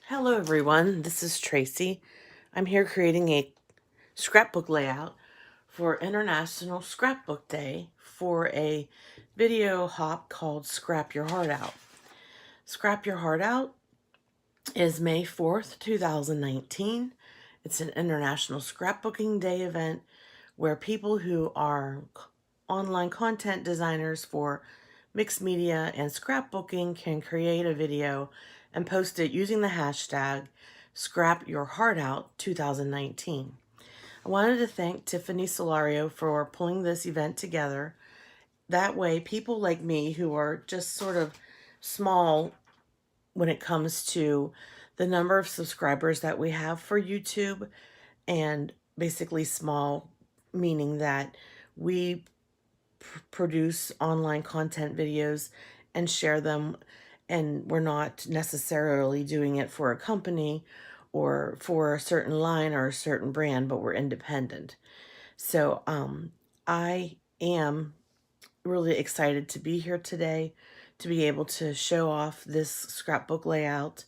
Hello everyone, this is Tracy. I'm here creating a scrapbook layout for International Scrapbook Day for a video hop called Scrap Your Heart Out. Scrap Your Heart Out is May 4th, 2019. It's an International Scrapbooking Day event where people who are online content designers for mixed media and scrapbooking can create a video and post it using the hashtag ScrapYourHeartOut 2019. I wanted to thank Tiffany Solario for pulling this event together. That way, people like me who are just sort of small when it comes to the number of subscribers that we have for YouTube, and basically small meaning that we produce online content videos and share them, and we're not necessarily doing it for a company or for a certain line or a certain brand, but we're independent. So I am really excited to be here today to be able to show off this scrapbook layout,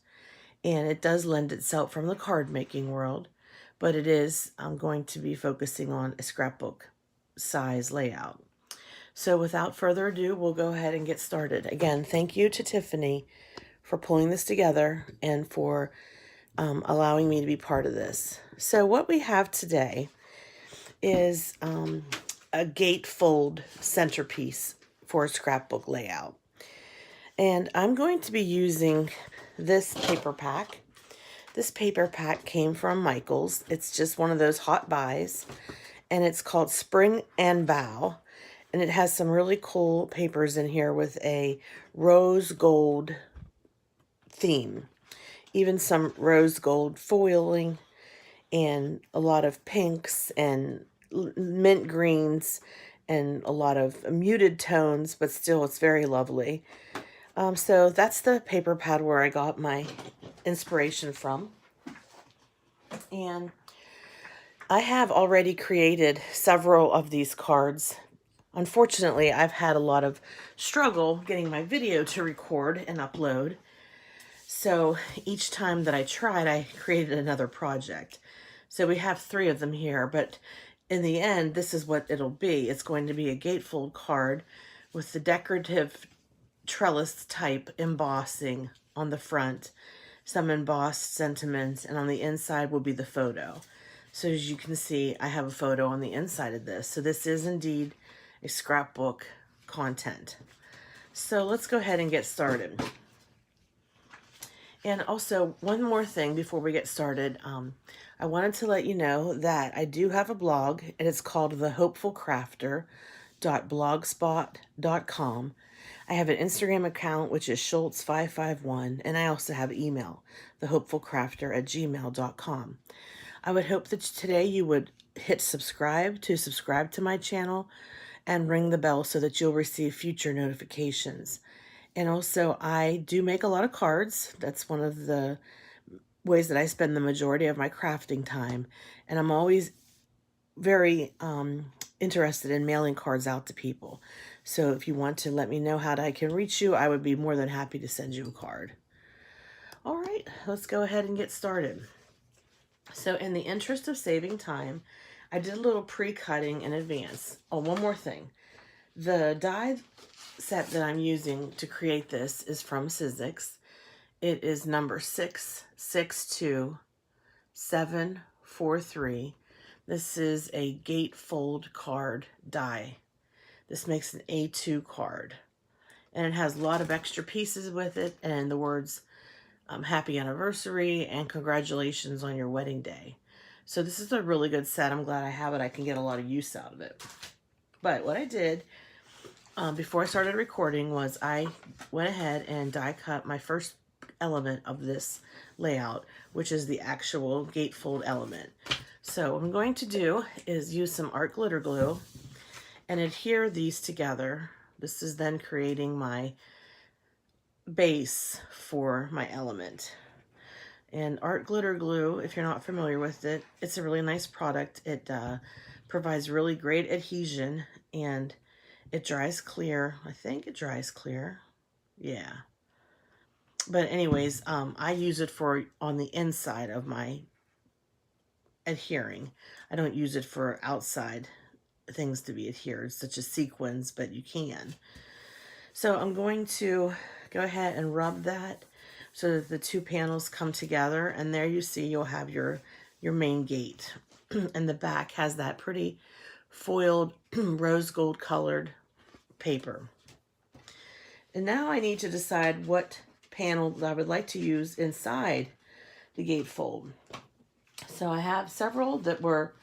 and it does lend itself from the card making world, but it is I'm going to be focusing on a scrapbook size layout. So without further ado, we'll go ahead and get started. Again, thank you to Tiffany for pulling this together and for allowing me to be part of this. So what we have today is a gatefold centerpiece for a scrapbook layout. And I'm going to be using this paper pack. This paper pack came from Michael's. It's just one of those hot buys, and it's called Spring and Bow. And it has some really cool papers in here with a rose gold theme. Even some rose gold foiling and a lot of pinks and mint greens and a lot of muted tones, but still it's very lovely. So that's the paper pad where I got my inspiration from. And I have already created several of these cards. Unfortunately, I've had a lot of struggle getting my video to record and upload. So each time that I tried, I created another project. So we have 3 of them here, but in the end, this is what it'll be. It's going to be a gatefold card with the decorative trellis type embossing on the front, some embossed sentiments, and on the inside will be the photo. So as you can see, I have a photo on the inside of this. So this is indeed a scrapbook content. So let's go ahead and get started. And also, one more thing before we get started, I wanted to let you know that I do have a blog, and it's called thehopefulcrafter.blogspot.com. I have an Instagram account, which is Schultz551, and I also have email, thehopefulcrafter@gmail.com. I would hope that today you would hit subscribe to my channel and ring the bell so that you'll receive future notifications. And also, I do make a lot of cards. That's one of the ways that I spend the majority of my crafting time. And I'm always very interested in mailing cards out to people. So if you want to let me know how I can reach you, I would be more than happy to send you a card. All right, let's go ahead and get started. So in the interest of saving time, I did a little pre-cutting in advance. Oh, one more thing. The die set that I'm using to create this is from Sizzix. It is number 662743. This is a gatefold card die. This makes an A2 card. And it has a lot of extra pieces with it and the words happy anniversary and congratulations on your wedding day. So this is a really good set. I'm glad I have it. I can get a lot of use out of it. But what I did before I started recording was I went ahead and die cut my first element of this layout, which is the actual gatefold element. So what I'm going to do is use some art glitter glue and adhere these together. This is then creating my base for my element. And art glitter glue, if you're not familiar with it, it's a really nice product. It provides really great adhesion, and it dries clear. I think it dries clear. Yeah. But anyways, I use it for on the inside of my adhering. I don't use it for outside things to be adhered, such as sequins, but you can. So I'm going to go ahead and rub that so that the two panels come together, and there you see you'll have your main gate. And the back has that pretty foiled rose gold colored paper. And now I need to decide what panel I would like to use inside the gatefold. So I have several that were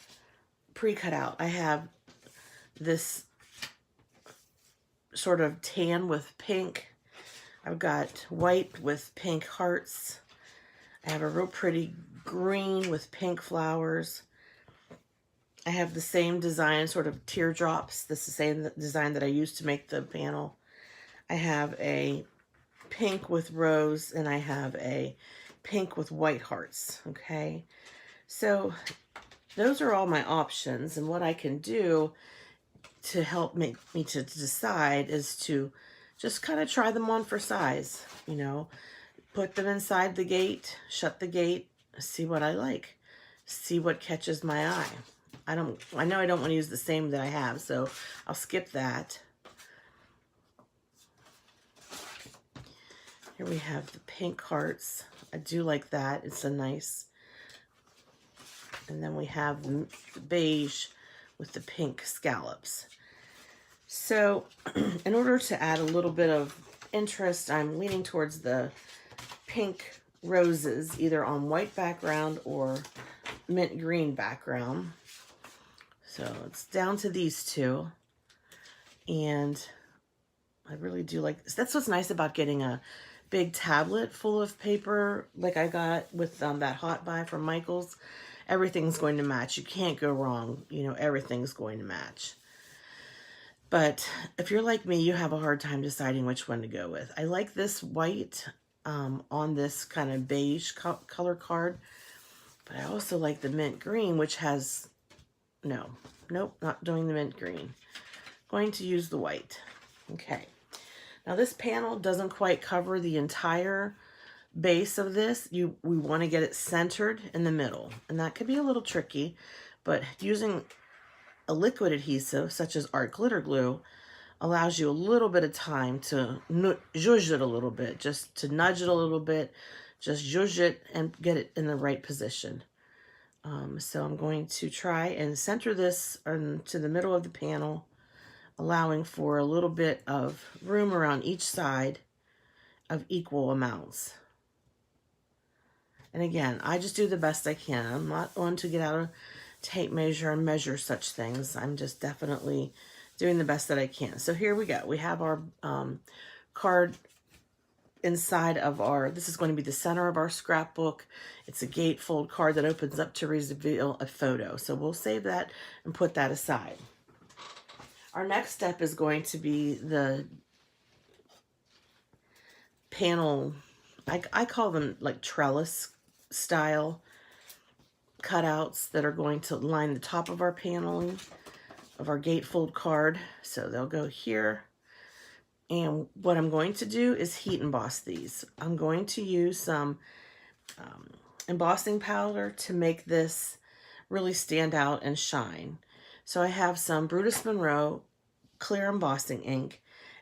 pre-cut out. I have this sort of tan with pink. I've got white with pink hearts. I have a real pretty green with pink flowers. I have the same design, sort of teardrops. This is the same design that I used to make the panel. I have a pink with rose, and I have a pink with white hearts, okay? So those are all my options, and what I can do to help make me to decide is to just kind of try them on for size, you know, put them inside the gate, shut the gate, see what I like, see what catches my eye. I know I don't want to use the same that I have, so I'll skip that. Here we have the pink hearts. I do like that. It's a nice. And then we have the beige with the pink scallops. So in order to add a little bit of interest, I'm leaning towards the pink roses, either on white background or mint green background. So it's down to these two. And I really do like this. That's what's nice about getting a big tablet full of paper like I got with that hot buy from Michael's. Everything's going to match. You can't go wrong. You know, everything's going to match. But if you're like me, you have a hard time deciding which one to go with. I like this white on this kind of beige color card. But I also like the mint green, which has, nope, not doing the mint green. Going to use the white. Okay. Now this panel doesn't quite cover the entire base of this. We want to get it centered in the middle, and that could be a little tricky, but using a liquid adhesive such as art glitter glue allows you a little bit of time to zhuzh it a little bit, just to nudge it a little bit, just zhuzh it and get it in the right position. So I'm going to try and center this to the middle of the panel, allowing for a little bit of room around each side of equal amounts. And again, I just do the best I can. I'm not one to get out a tape measure and measure such things. I'm just definitely doing the best that I can. So here we go. We have our card inside of this is going to be the center of our scrapbook. It's a gatefold card that opens up to reveal a photo. So we'll save that and put that aside. Our next step is going to be the panel, I call them like trellis style cutouts that are going to line the top of our paneling of our gatefold card. So they'll go here. And what I'm going to do is heat emboss these. I'm going to use some embossing powder to make this really stand out and shine. So I have some Brutus Monroe clear embossing ink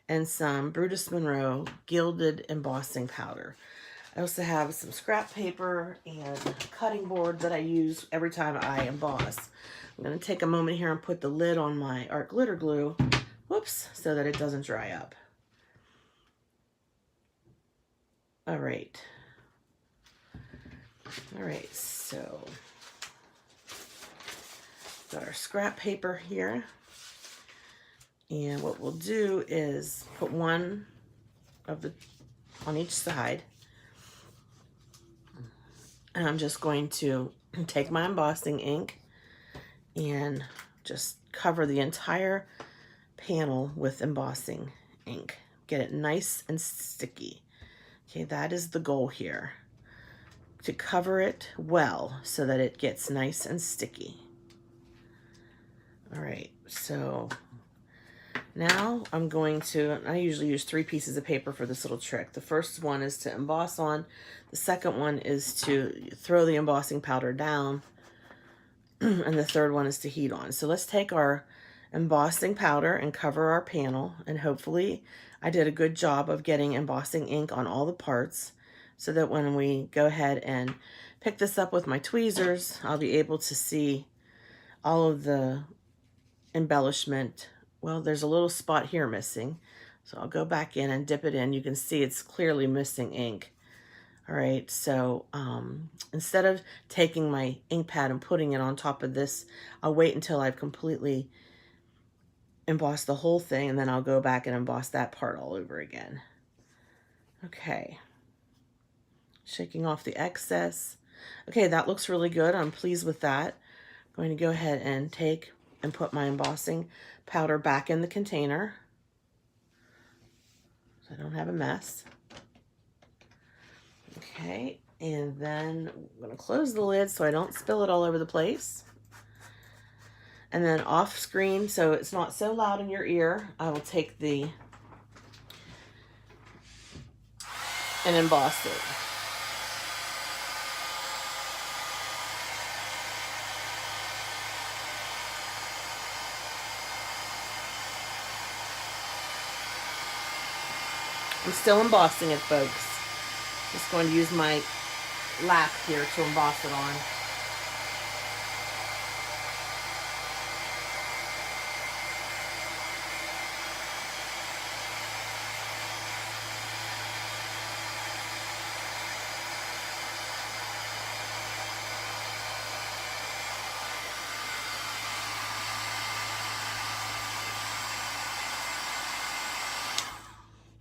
and some Brutus Monroe gilded embossing powder. I also have some scrap paper and cutting board that I use every time I emboss. I'm going to take a moment here and put the lid on my art glitter glue, whoops, so that it doesn't dry up. All right, so got our scrap paper here, and what we'll do is put one of on each side, and I'm just going to take my embossing ink and just cover the entire panel with embossing ink. Get it nice and sticky. Okay, that is the goal here, to cover it well so that it gets nice and sticky. All right, so Now I'm going to, I usually use 3 pieces of paper for this little trick. The first one is to emboss on. The second one is to throw the embossing powder down. And the third one is to heat on. So let's take our embossing powder and cover our panel. And hopefully I did a good job of getting embossing ink on all the parts so that when we go ahead and pick this up with my tweezers, I'll be able to see all of the embellishment. Well, there's a little spot here missing. So I'll go back in and dip it in. You can see it's clearly missing ink. All right, so instead of taking my ink pad and putting it on top of this, I'll wait until I've completely embossed the whole thing, and then I'll go back and emboss that part all over again. Okay, shaking off the excess. Okay, that looks really good. I'm pleased with that. I'm going to go ahead and take and put my embossing powder back in the container so I don't have a mess. Okay, and then I'm going to close the lid so I don't spill it all over the place. And then off screen, so it's not so loud in your ear, I will take and emboss it. I'm still embossing it, folks. Just going to use my lap here to emboss it on.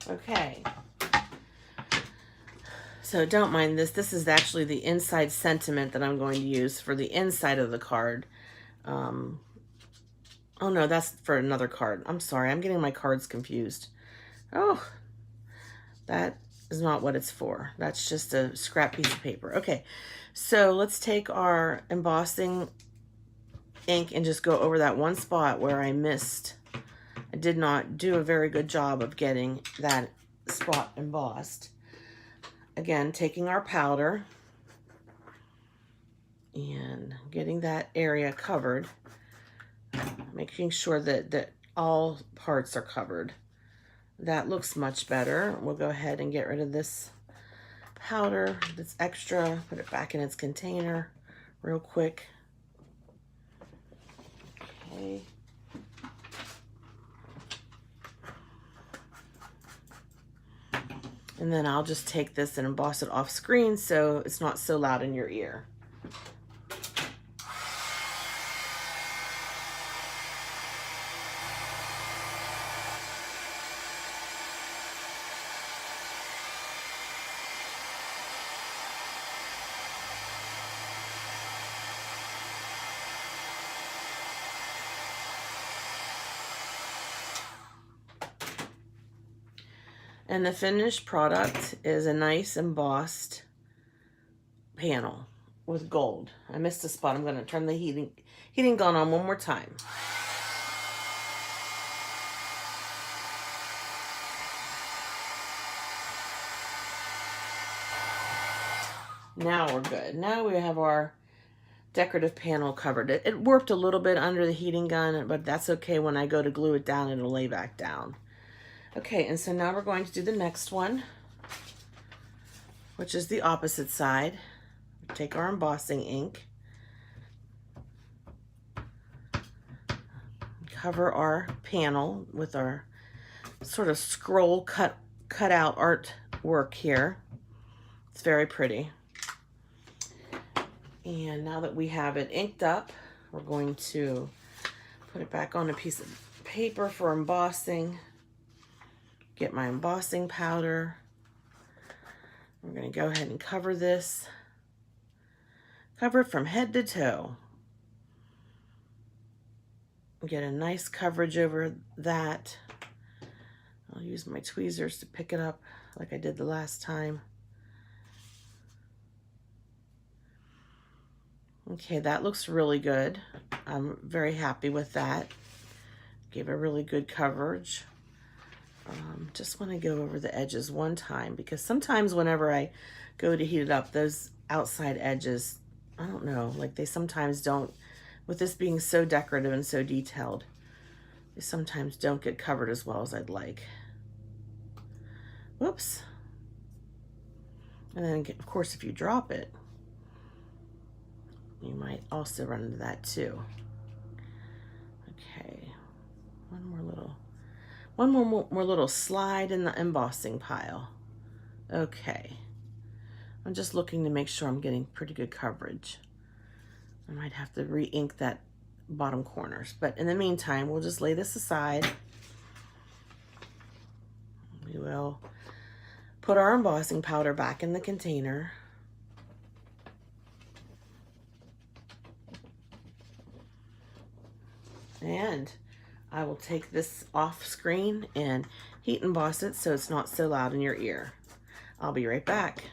Okay. So don't mind this. This is actually the inside sentiment that I'm going to use for the inside of the card. Oh no, that's for another card. I'm sorry, I'm getting my cards confused. Oh, that is not what it's for. That's just a scrap piece of paper. Okay, so let's take our embossing ink and just go over that one spot where I missed. I did not do a very good job of getting that spot embossed. Again, taking our powder and getting that area covered, making sure that all parts are covered. That looks much better. We'll go ahead and get rid of this powder that's extra, put it back in its container real quick. Okay. And then I'll just take this and emboss it off screen so it's not so loud in your ear. And the finished product is a nice embossed panel with gold. I missed a spot. I'm going to turn the heating gun on one more time. Now we're good. Now we have our decorative panel covered. It worked a little bit under the heating gun, but that's okay. When I go to glue it down, it'll lay back down. Okay, and so now we're going to do the next one, which is the opposite side. Take our embossing ink, cover our panel with our sort of scroll cut out artwork here. It's very pretty. And now that we have it inked up, we're going to put it back on a piece of paper for embossing. Get my embossing powder. We're going to go ahead and cover this. Cover it from head to toe. Get a nice coverage over that. I'll use my tweezers to pick it up like I did the last time. Okay, that looks really good. I'm very happy with that. Gave a really good coverage. Just want to go over the edges one time, because sometimes whenever I go to heat it up, those outside edges, I don't know, like they sometimes don't, with this being so decorative and so detailed, they sometimes don't get covered as well as I'd like. Whoops. And then, of course, if you drop it, you might also run into that too. Okay, one more little slide in the embossing pile. Okay, I'm just looking to make sure I'm getting pretty good coverage. I might have to re-ink that bottom corners, but in the meantime, we'll just lay this aside. We will put our embossing powder back in the container. And I will take this off screen and heat emboss it so it's not so loud in your ear. I'll be right back.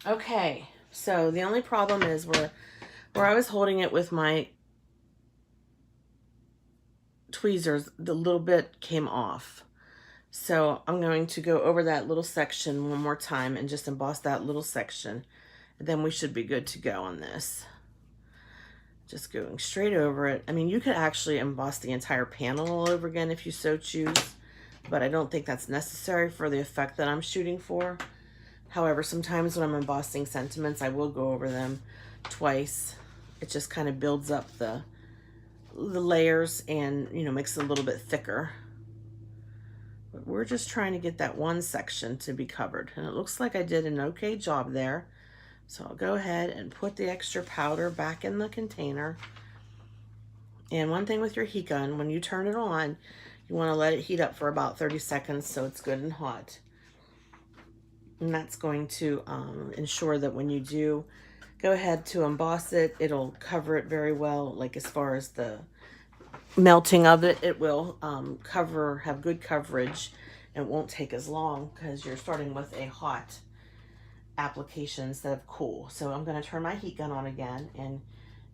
Okay, so the only problem is where I was holding it with my tweezers, the little bit came off. So I'm going to go over that little section one more time and just emboss that little section. And then we should be good to go on this. Just going straight over it. I mean, you could actually emboss the entire panel all over again if you so choose, but I don't think that's necessary for the effect that I'm shooting for. However, sometimes when I'm embossing sentiments, I will go over them twice. It just kind of builds up the layers and, you know, makes it a little bit thicker. But we're just trying to get that one section to be covered. And it looks like I did an okay job there. So I'll go ahead and put the extra powder back in the container. And one thing with your heat gun, when you turn it on, you want to let it heat up for about 30 seconds so it's good and hot. And that's going to ensure that when you do go ahead to emboss it, it'll cover it very well. Like as far as the melting of it, it will have good coverage and won't take as long because you're starting with a hot application instead of cool. So I'm going to turn my heat gun on again and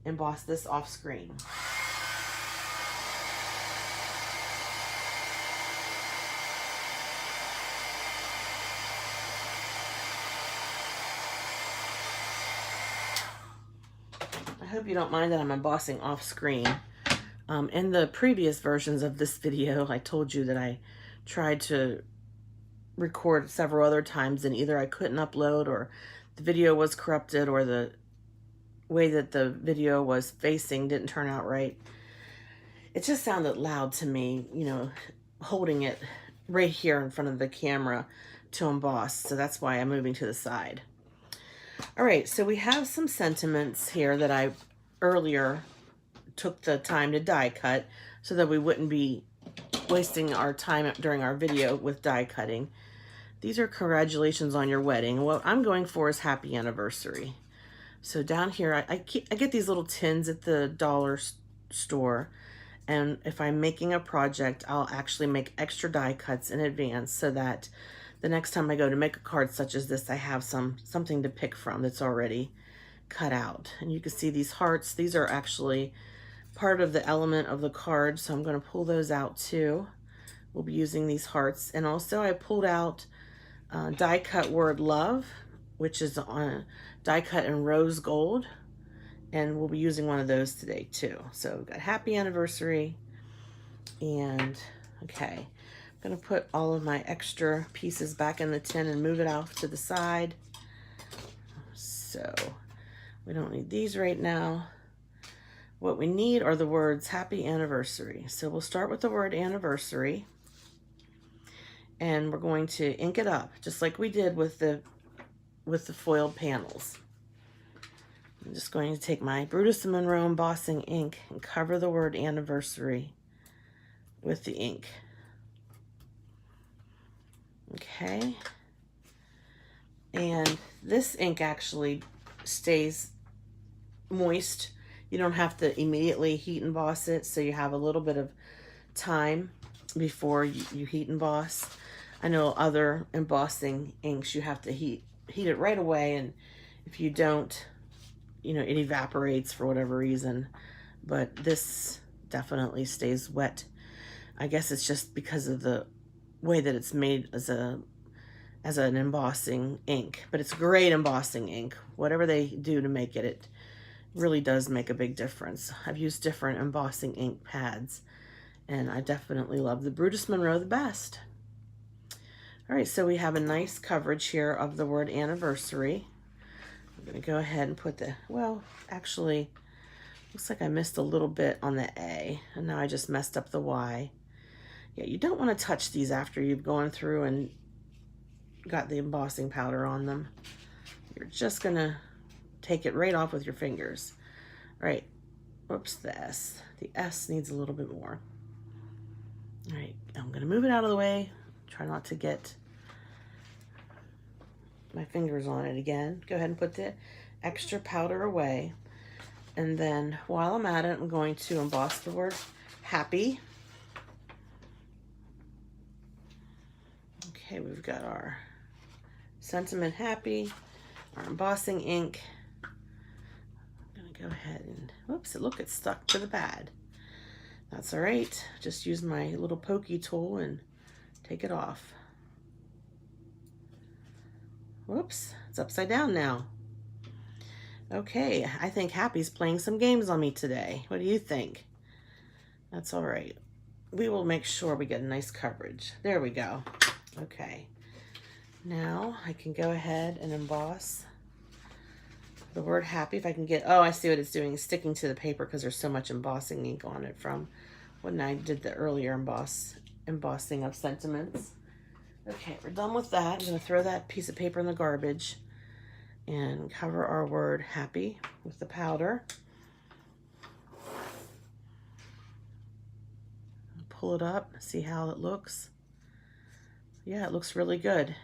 emboss this off screen. I hope you don't mind that I'm embossing off screen. In the previous versions of this video, I told you that I tried to record several other times and either I couldn't upload or the video was corrupted or the way that the video was facing didn't turn out right. It just sounded loud to me, you know, holding it right here in front of the camera to emboss. So that's why I'm moving to the side. All right, so we have some sentiments here that I earlier took the time to die cut so that we wouldn't be wasting our time during our video with die cutting. These are congratulations on your wedding. What I'm going for is happy anniversary. So down here, I get these little tins at the dollar store. And if I'm making a project, I'll actually make extra die cuts in advance so that the next time I go to make a card such as this, I have something to pick from that's already cut out. And you can see these hearts. These are actually part of the element of the card, so I'm going to pull those out too. We'll be using these hearts. And also I pulled out die cut word love, which is on die cut in rose gold, and we'll be using one of those today too. So we've got happy anniversary, And okay, I'm gonna put all of my extra pieces back in the tin and move it off to the side. So we don't need these right now. What we need are the words happy anniversary. So we'll start with the word anniversary, and we're going to ink it up just like we did with the foiled panels. I'm just going to take my Brutus and Monroe embossing ink and cover the word anniversary with the ink. Okay. And this ink actually stays moist. You don't have to immediately heat emboss it, so you have a little bit of time before you heat emboss. I know other embossing inks you have to heat it right away, and if you don't, you know, it evaporates for whatever reason. But this definitely stays wet. I guess it's just because of the way that it's made as an embossing ink, but it's great embossing ink. Whatever they do to make it, it really does make a big difference. I've used different embossing ink pads, and I definitely love the Brutus Monroe the best. All right, so we have a nice coverage here of the word anniversary. I'm gonna go ahead and put the, well, actually, looks like I missed a little bit on the A, and now I just messed up the Y. Yeah, you don't want to touch these after you've gone through and got the embossing powder on them. You're just gonna take it right off with your fingers. All right, whoops, the S. The S needs a little bit more. All right, I'm gonna move it out of the way. Try not to get my fingers on it again. Go ahead and put the extra powder away. And then while I'm at it, I'm going to emboss the word happy. Okay, we've got our sentiment happy, our embossing ink. I'm gonna go ahead and, whoops, look, it's stuck to the pad. That's all right. Just use my little pokey tool and take it off. Whoops, it's upside down now. Okay, I think Happy's playing some games on me today. What do you think? That's all right. We will make sure we get a nice coverage. There we go. Okay, now I can go ahead and emboss the word happy. If I can get, oh, I see what it's doing. It's sticking to the paper because there's so much embossing ink on it from when I did the earlier embossing of sentiments. Okay, we're done with that. I'm going to throw that piece of paper in the garbage and cover our word happy with the powder. Pull it up, see how it looks. Yeah, it looks really good.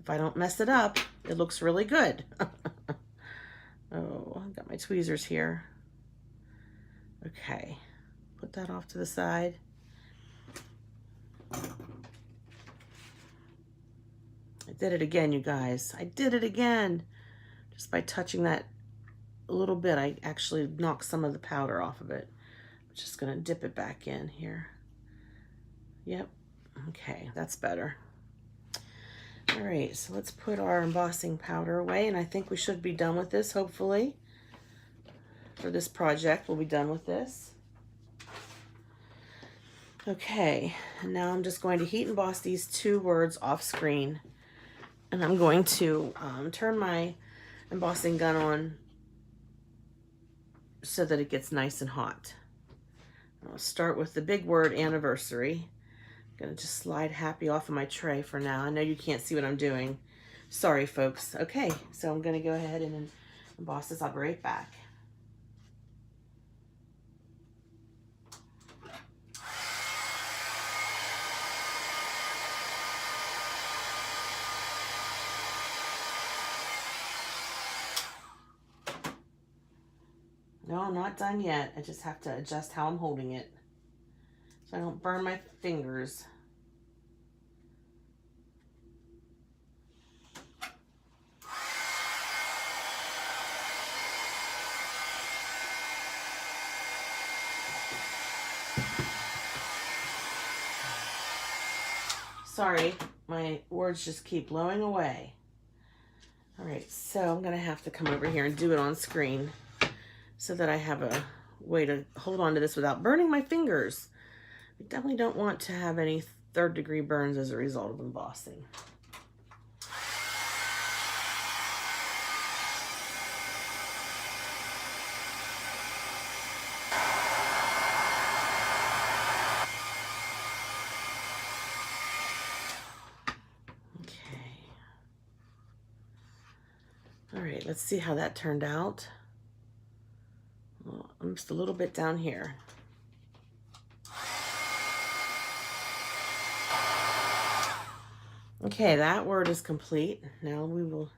If I don't mess it up, it looks really good. Oh, I've got my tweezers here. Okay, put that off to the side. I did it again, you guys. I did it again. Just by touching that a little bit, I actually knocked some of the powder off of it. I'm just gonna dip it back in here. Yep, okay, that's better. All right, so let's put our embossing powder away, and I think we should be done with this, hopefully. For this project, we'll be done with this. Okay, and now I'm just going to heat emboss these two words off screen. And I'm going to turn my embossing gun on so that it gets nice and hot. I'll start with the big word anniversary. I'm gonna just slide happy off of my tray for now. I know you can't see what I'm doing. Sorry, folks. Okay, so I'm gonna go ahead and emboss this. I'll be right back. No, I'm not done yet. I just have to adjust how I'm holding it so I don't burn my fingers. Sorry, my words just keep blowing away. All right, so I'm gonna have to come over here and do it on screen so that I have a way to hold on to this without burning my fingers. We definitely don't want to have any third-degree burns as a result of embossing. All right, let's see how that turned out. Well, I'm just a little bit down here. Okay, that word is complete. Now we will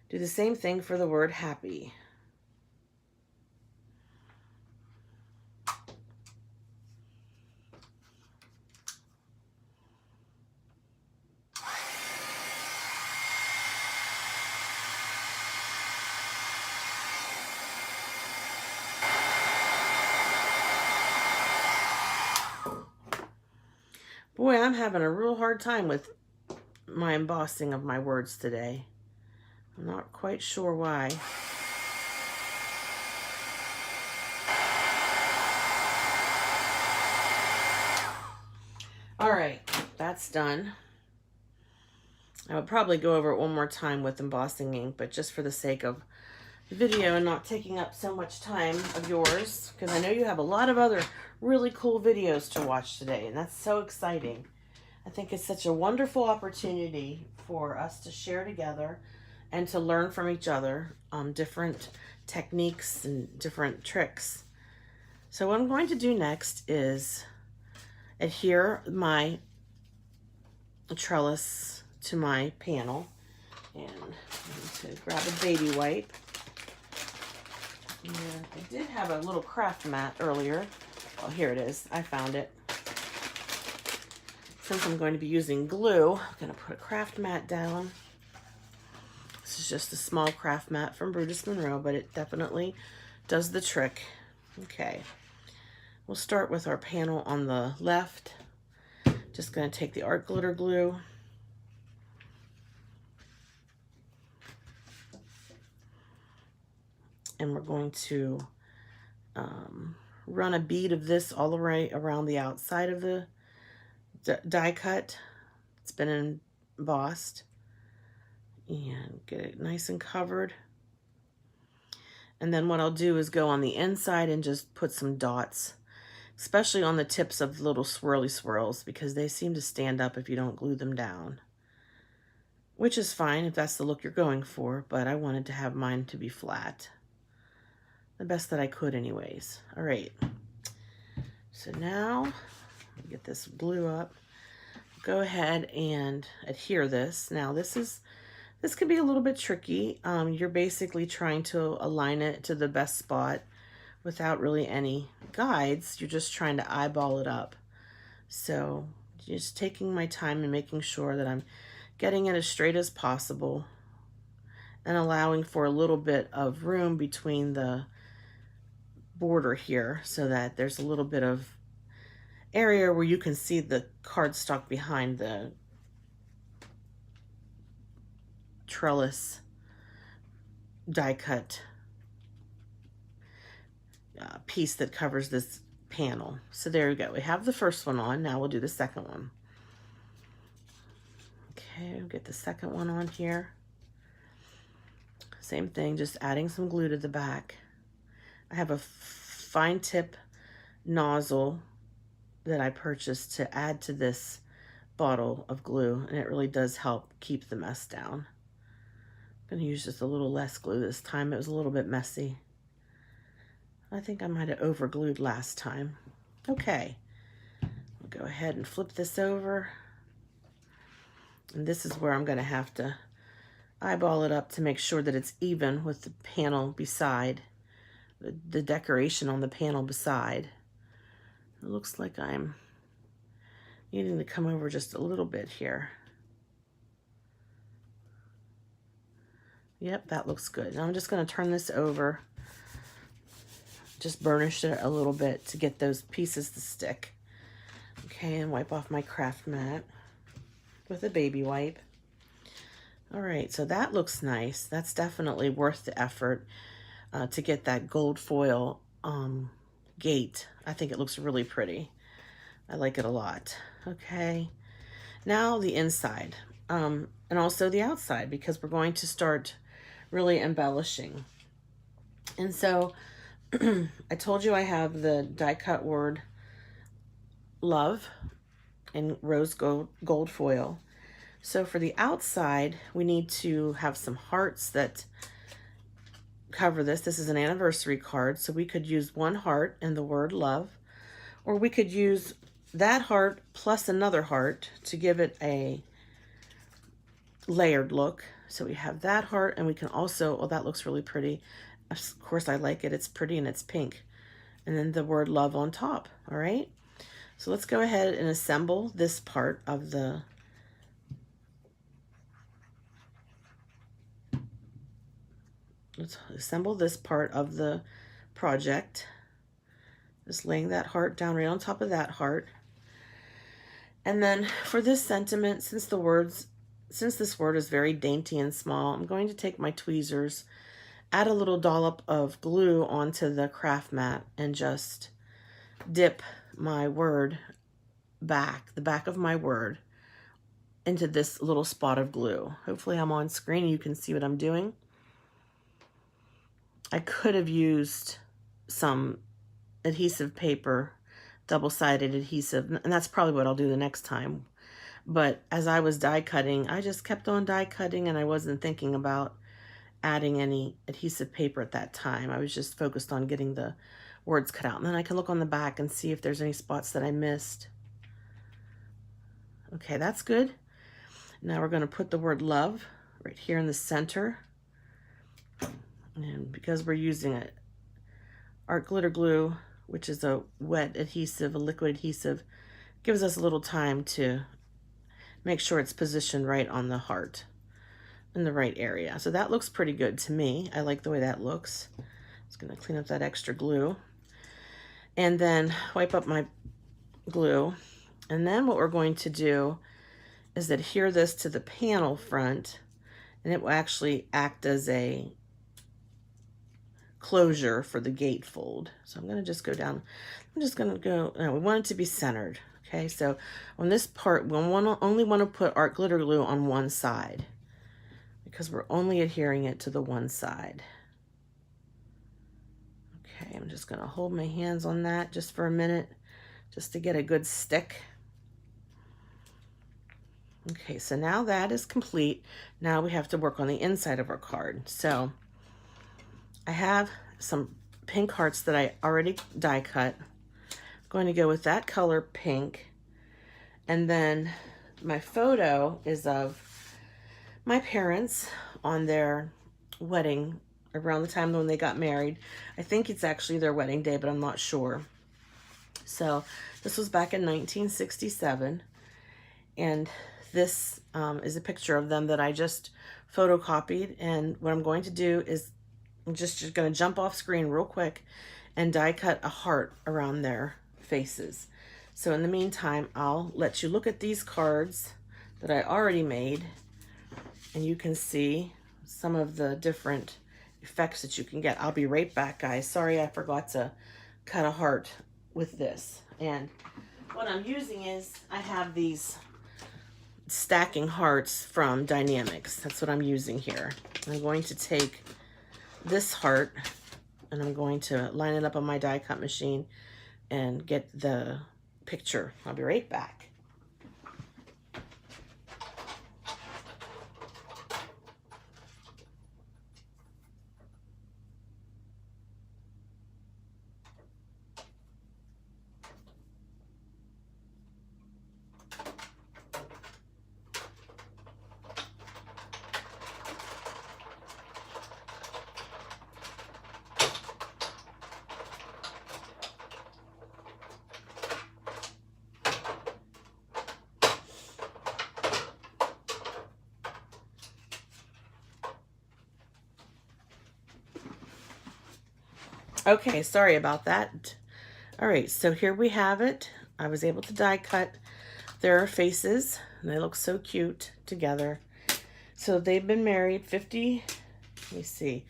do the same thing for the word happy. Boy, I'm having a real hard time with my embossing of my words today. I'm not quite sure why. All right, that's done. I would probably go over it one more time with embossing ink, but just for the sake of the video and not taking up so much time of yours, because I know you have a lot of other really cool videos to watch today, and that's so exciting. I think it's such a wonderful opportunity for us to share together and to learn from each other different techniques and different tricks. So what I'm going to do next is adhere my trellis to my panel, and I'm going to grab a baby wipe. And I did have a little craft mat earlier. Well, here it is. I found it. Since I'm going to be using glue, I'm going to put a craft mat down. This is just a small craft mat from Brutus Monroe, but it definitely does the trick. Okay, we'll start with our panel on the left. Just going to take the art glitter glue. And we're going to run a bead of this all the way around the outside of the die cut. It's been embossed, and get it nice and covered. And then what I'll do is go on the inside and just put some dots, especially on the tips of the little swirly swirls, because they seem to stand up if you don't glue them down, which is fine if that's the look you're going for, but I wanted to have mine to be flat, the best that I could anyways. All right, so now get this glue up. Go ahead and adhere this. Now this can be a little bit tricky. You're basically trying to align it to the best spot without really any guides. You're just trying to eyeball it up. So just taking my time and making sure that I'm getting it as straight as possible and allowing for a little bit of room between the border here so that there's a little bit of area where you can see the cardstock behind the trellis die cut piece that covers this panel. So there we go. We have the first one on. Now we'll do the second one. Okay, we'll get the second one on here. Same thing, just adding some glue to the back. I have a fine tip nozzle that I purchased to add to this bottle of glue, and it really does help keep the mess down. I'm going to use just a little less glue this time. It was a little bit messy. I think I might have over glued last time. Okay, we'll go ahead and flip this over, and this is where I'm going to have to eyeball it up to make sure that it's even with the panel beside, the decoration on the panel beside. It looks like I'm needing to come over just a little bit here. Yep, that looks good. Now I'm just going to turn this over, just burnish it a little bit to get those pieces to stick. Okay, and wipe off my craft mat with a baby wipe. All right, so that looks nice. That's definitely worth the effort to get that gold foil gate. I think it looks really pretty. I like it a lot. Okay, now the inside, and also the outside, because we're going to start really embellishing. And so I told you I have the die cut word love in rose gold foil. So for the outside, we need to have some hearts that cover this. This is an anniversary card, so we could use one heart and the word love, or we could use that heart plus another heart to give it a layered look. So we have that heart, and we can also, oh, that looks really pretty. Of course, I like it. It's pretty and it's pink. And then the word love on top, all right? So let's go ahead and assemble this part of the project. Just laying that heart down right on top of that heart. And then for this sentiment, since this word is very dainty and small, I'm going to take my tweezers, add a little dollop of glue onto the craft mat, and just dip my word the back of my word, into this little spot of glue. Hopefully I'm on screen and you can see what I'm doing. I could have used some adhesive paper, double-sided adhesive, and that's probably what I'll do the next time. But as I was die cutting, I just kept on die cutting, and I wasn't thinking about adding any adhesive paper at that time. I was just focused on getting the words cut out. And then I can look on the back and see if there's any spots that I missed. Okay, that's good. Now we're going to put the word love right here in the center. And because we're using it, art glitter glue, which is a wet adhesive, a liquid adhesive, gives us a little time to make sure it's positioned right on the heart in the right area. So that looks pretty good to me. I like the way that looks. Just going to clean up that extra glue and then wipe up my glue. And then what we're going to do is adhere this to the panel front, and it will actually act as a closure for the gatefold. So I'm going to just go down. I'm just going to go, no, we want it to be centered. Okay, so on this part, we only want to put art glitter glue on one side because we're only adhering it to the one side. Okay, I'm just going to hold my hands on that just for a minute, just to get a good stick. Okay, so now that is complete. Now we have to work on the inside of our card. So I have some pink hearts that I already die cut. I'm going to go with that color pink. And then my photo is of my parents on their wedding around the time when they got married. I think it's actually their wedding day, but I'm not sure. So this was back in 1967. And this is a picture of them that I just photocopied. And what I'm going to do is I'm just going to jump off screen real quick and die cut a heart around their faces. So in the meantime, I'll let you look at these cards that I already made, and you can see some of the different effects that you can get. I'll be right back, guys. Sorry, I forgot to cut a heart with this. And what I'm using is I have these stacking hearts from Dynamics. That's what I'm using here. I'm going to take this heart and I'm going to line it up on my die cut machine and get the picture. I'll be right back. Okay, sorry about that. All right, so here we have it. I was able to die cut their faces, and they look so cute together. So they've been married 50, let me see,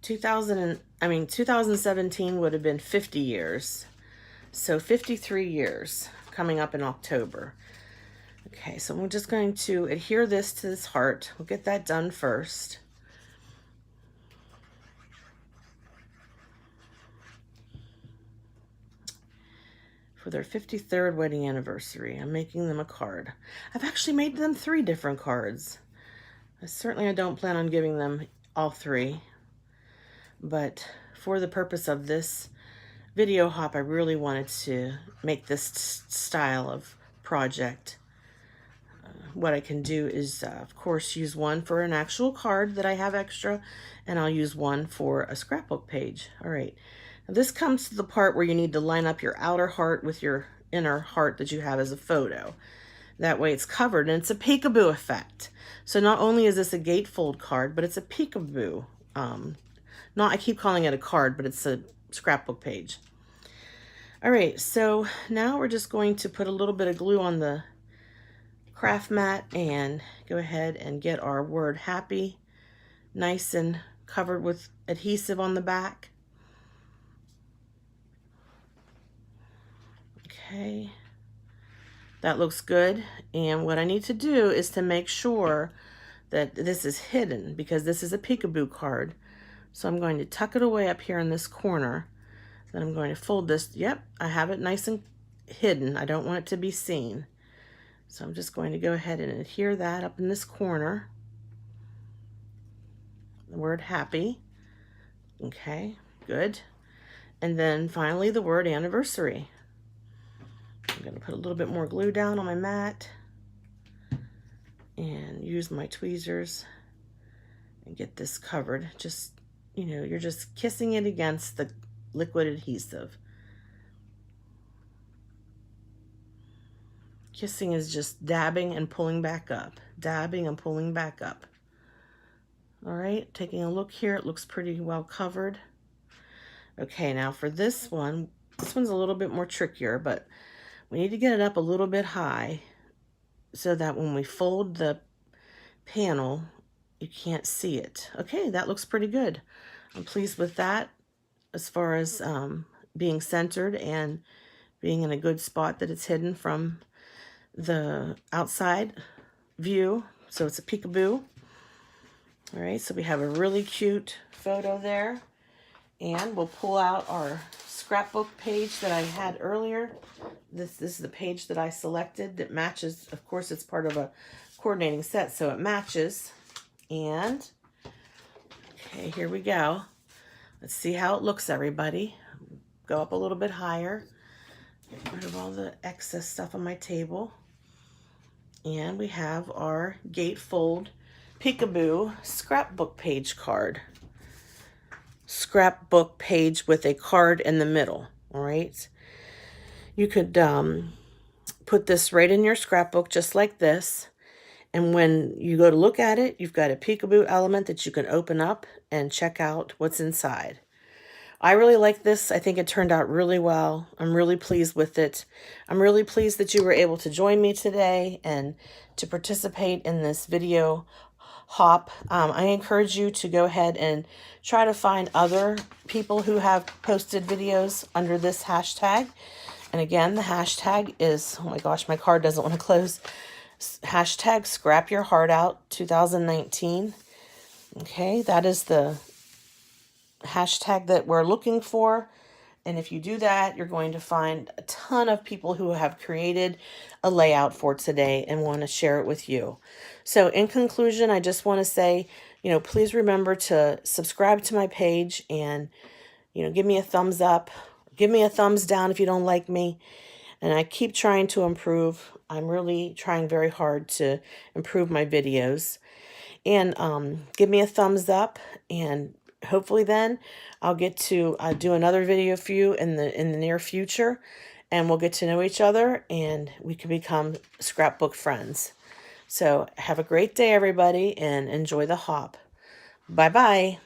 2017 would have been 50 years. So 53 years, coming up in October. Okay, so I'm just going to adhere this to this heart. We'll get that done first. For their 53rd wedding anniversary, I'm making them a card. I've actually made them 3 different cards. I don't plan on giving them all 3, but for the purpose of this video hop, I really wanted to make this style of project. What I can do is, of course, use one for an actual card that I have extra, and I'll use one for a scrapbook page. All right, now this comes to the part where you need to line up your outer heart with your inner heart that you have as a photo. That way it's covered, and it's a peekaboo effect. So not only is this a gatefold card, but it's a peekaboo. I keep calling it a card, but it's a scrapbook page. All right, so now we're just going to put a little bit of glue on the craft mat and go ahead and get our word happy nice and covered with adhesive on the back. Okay, that looks good. And what I need to do is to make sure that this is hidden, because this is a peekaboo card. So I'm going to tuck it away up here in this corner. Then I'm going to fold this. Yep, I have it nice and hidden. I don't want it to be seen. So I'm just going to go ahead and adhere that up in this corner. The word happy. Okay, good. And then finally the word anniversary. I'm going to put a little bit more glue down on my mat and use my tweezers and get this covered. Just, you know, you're just kissing it against the liquid adhesive. Kissing is just dabbing and pulling back up, dabbing and pulling back up. All right, taking a look here, it looks pretty well covered. Okay, now for this one's a little bit more trickier, but we need to get it up a little bit high so that when we fold the panel, you can't see it. Okay, that looks pretty good. I'm pleased with that as far as being centered and being in a good spot that it's hidden from the outside view. So it's a peekaboo. All right, so we have a really cute photo there. And we'll pull out our scrapbook page that I had earlier. This is the page that I selected that matches. Of course, it's part of a coordinating set, so it matches. And, okay, here we go. Let's see how it looks, everybody. Go up a little bit higher. Get rid of all the excess stuff on my table. And we have our gatefold peekaboo scrapbook page card. Scrapbook page with a card in the middle. All right. You could put this right in your scrapbook just like this. And when you go to look at it, you've got a peekaboo element that you can open up and check out what's inside. I really like this. I think it turned out really well. I'm really pleased with it. I'm really pleased that you were able to join me today and to participate in this video hop. I encourage you to go ahead and try to find other people who have posted videos under this hashtag. And again, the hashtag is, oh my gosh, my card doesn't want to close. Hashtag ScrapYourHeartOut 2019. Okay, that is the hashtag that we're looking for. And if you do that, you're going to find a ton of people who have created a layout for today and want to share it with you. So in conclusion, I just want to say, you know, please remember to subscribe to my page and, you know, give me a thumbs up, give me a thumbs down if you don't like me. And I keep trying to improve. I'm really trying very hard to improve my videos. And give me a thumbs up, and hopefully then I'll get to do another video for you in the near future, and we'll get to know each other and we can become scrapbook friends. So have a great day, everybody, and enjoy the hop. Bye-bye.